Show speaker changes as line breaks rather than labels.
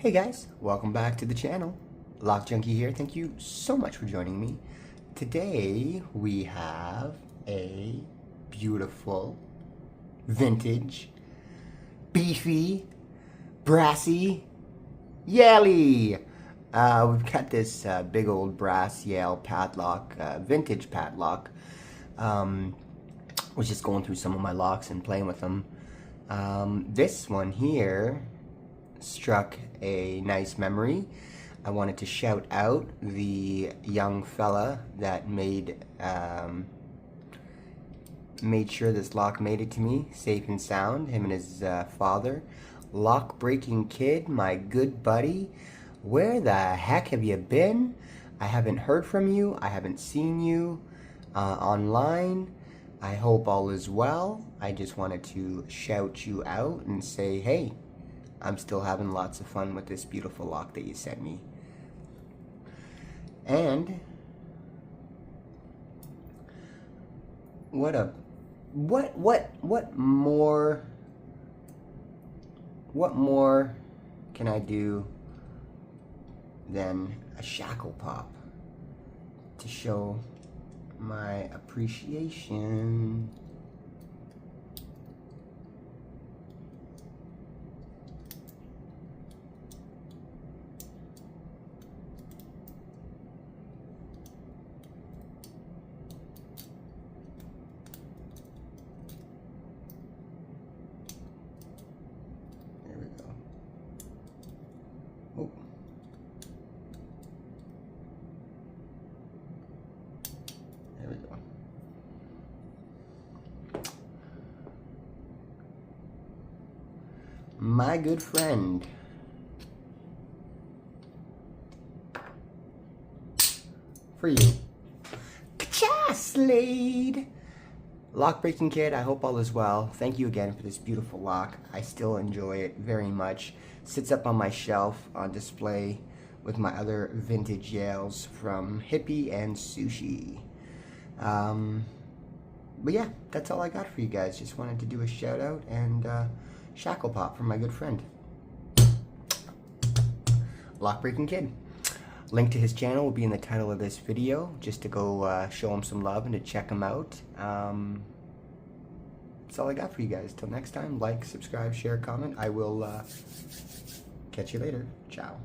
Hey guys, welcome back to the channel. Lock Junkie here. Thank you so much for joining me. Today we have a beautiful, vintage, beefy, brassy Yale. We've got this big old brass Yale padlock, vintage padlock. Was just going through some of my locks and playing with them. This one here struck a nice memory. I wanted to shout out the young fella that made sure this lock made it to me safe and sound. Him and his father. Lock breaking kid, my good buddy. Where the heck have you been? I haven't heard from you. I haven't seen you online. I hope all is well. I just wanted to shout you out and say, hey, I'm still having lots of fun with this beautiful lock that you sent me. And what more can I do than a shackle pop to show my appreciation? There we go. Oh. There we go. My good friend. For you. Ka-cha, Slade! Lock breaking kid, I hope all is well. Thank you again for this beautiful lock. I still enjoy it very much. Sits up on my shelf on display with my other vintage Yales from Hippie and Sushi. But yeah, that's all I got for you guys. Just wanted to do a shout out and shackle pop from my good friend. Lock breaking kid. Link to his channel will be in the title of this video, just to go show him some love and to check him out. That's all I got for you guys. Till next time, like, subscribe, share, comment. I will catch you later. Ciao.